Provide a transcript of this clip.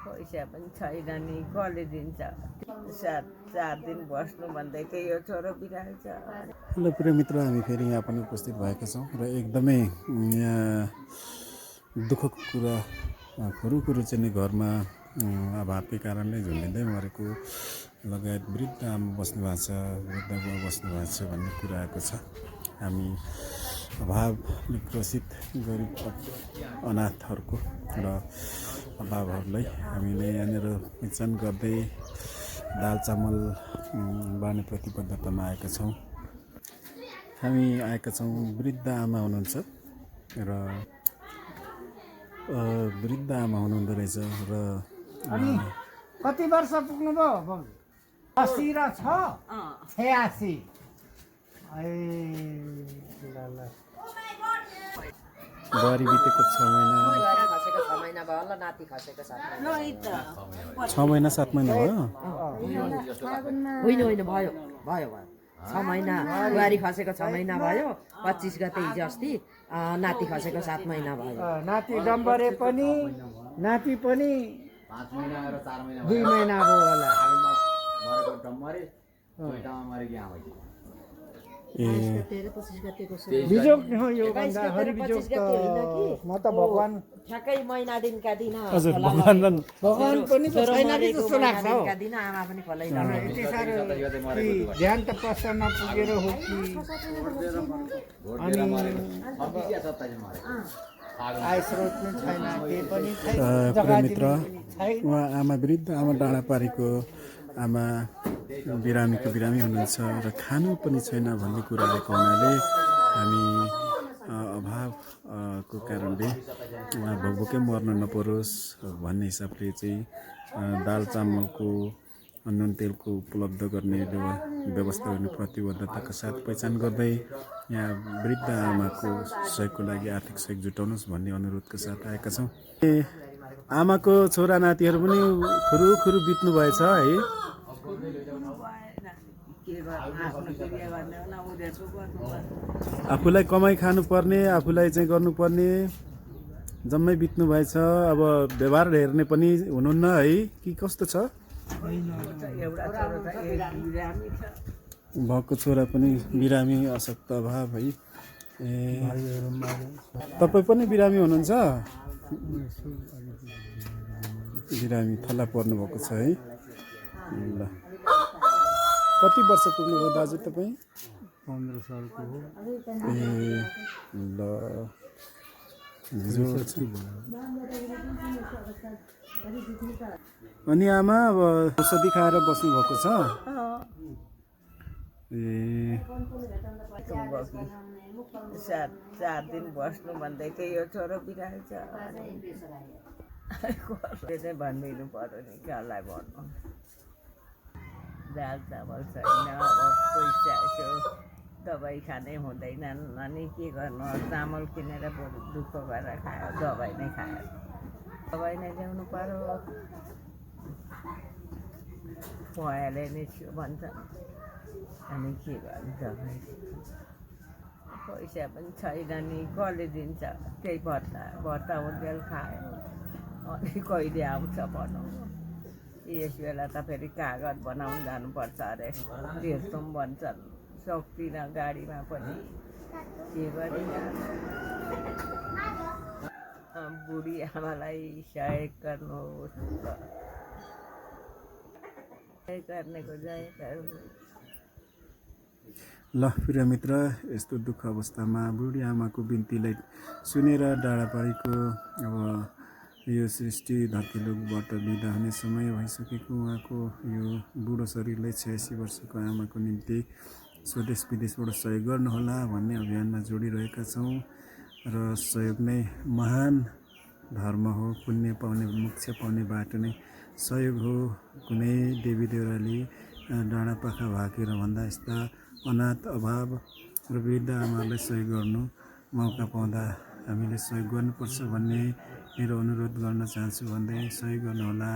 पैसा पनि छैन नि, कसले दिन्छ? 4 दिन बस्नु भन्दैकै यो छोरो बिराल्छ। हेलो प्रिय मित्र, हामी फेरि यहाँ पनि उपस्थित भएका छौँ र एकदमै यहाँ दुःखको कुरा कुरो चाहिँ नि घरमा अभावकै कारणले झुन्डिँदै मरेको लगायत वृद्ध आमा बस्नु भएको छ, वृद्ध बुवा बस्नु भएको छ भन्ने कुरा आएको छ। हामी अभावले ग्रसित गरिब अनाथहरूको र अभावहरूलाई हामीले यहाँनिर पहिचान गर्दै दाल चामल बाँड्ने प्रतिबद्धतामा आएका छौँ। हामी आएका छौँ, वृद्ध आमा हुनुहुन्छ र वृद्ध आमा हुनुहुँदो रहेछ र अनि कति वर्ष पुग्नुभयो? 80 र 86। बुहारी बितेको 6 महिना 6 महिना 7 महिना भयो। होइन भयो 6 महिना बुहारी खसेको 6 महिना भयो। 25 गते हिजो अस्ति नाति खसेको 7 महिना भयो। नाति डम्बरे पनि नाति पनि 5 महिना र 4 महिना 2 महिना भयो होला। बिजोग हो यो भन्दा हरि बिजोग त म त भगवान ठ्याक्कै महिना दिनका दिन भगवान पनि छैन कि जस्तो लाग्छ हौ। दिन आमा पनि खोलै यति साह्रो ध्यान त पस्न नपुगेर हो कि अनि आय स्रोत पनि छैन, केही पनि प्रिय मित्र, उहाँ आमा वृद्ध आमा डाँडापारीको आमा बिरामी हुनुहुन्छ र खानु पनि छैन भन्ने कुरा आएको हुनाले हामी अभावको कारणले भोकभोकै मर्न नपरोस् भन्ने हिसाबले चाहिँ दाल चामलको नुन तेलको उपलब्ध गर्ने व्यवस्था गर्ने प्रतिबद्धताका साथ पहिचान गर्दै यहाँ वृद्ध आमाको सहयोगको लागि आर्थिक सहयोग जुटाउनुहोस् भन्ने अनुरोधका साथ आएका छौँ। आमाको छोरा नातिहरू पनि खुरु बित्नु भएछ है। आफूलाई कमाइ खानुपर्ने, आफूलाई चाहिँ गर्नुपर्ने जम्मै बित्नु भएछ। अब व्यवहार हेर्ने पनि हुनुहुन्न है कि कस्तो छ? भएको छोरा पनि बिरामी, अशक्त अभाव है। तपाईँ पनि बिरामी हुनुहुन्छ? बिरामी थला पर्नु भएको छ है। ल, कति वर्ष पुग्नुभयो दाजु तपाईँ? 15 सालको हो। ल, अनि आमा अब औषधि खाएर बस्नु भएको छ? 4 दिन बस्नु भन्दैकै यो छोरो बिराल्छ। त्यसै भनिदिनु पर्यो नि, कसलाई भन्नु। दाल चामल छैन, अब पैसा यसो दबाई खानै हुँदैन। अनि के गर्नु, चामल किनेर दुःख गरेर खायो, दबाई नै खायो। दबाई नै ल्याउनु पर्यो। पयाले नै थियो भन्छ, अनि के गर्नु, दबाई पैसा पनि छैन नि, कसले दिन्छ? त्यही भत्ता उन्जेल खायो। अनि कहिले आउँछ भनौँ। यस बेला त फेरि कागज बनाउनु जानुपर्छ अरे, त्यस्तो पनि भन्छन्। सक्दिनँ गाडीमा पनि, के गरिरहनु। बुढी आमालाई सहयोग गर्नुहोस्, सहयोग गर्नेको जय गर्नु। ल प्रिय मित्र, यस्तो दुःख अवस्थामा बुढी आमाको बिन्तीलाई सुनेर डाँडापारीको अब यो सृष्टि धरतीलोकबाट बिदा हुने समय भइसकेको उहाँको यो बुढो शरीरलाई 86 वर्षको आमाको निम्ति स्वदेश विदेशबाट सहयोग गर्नुहोला भन्ने अभियानमा जोडिरहेका छौँ। र सहयोग नै महान धर्म हो, पुण्य पाउने, मोक्ष पाउने बाटो नै सहयोग हो। कुनै देवी देउराली डाँडापाखा भाकेर भन्दा यस्ता अनाथ अभाव र वृद्ध आमाहरूलाई सहयोग गर्नु मौका पाउँदा हामीले सहयोग गर्नुपर्छ भन्ने मेरो अनुरोध गर्न चाहन्छु भन्दै सहयोग गर्नुहोला।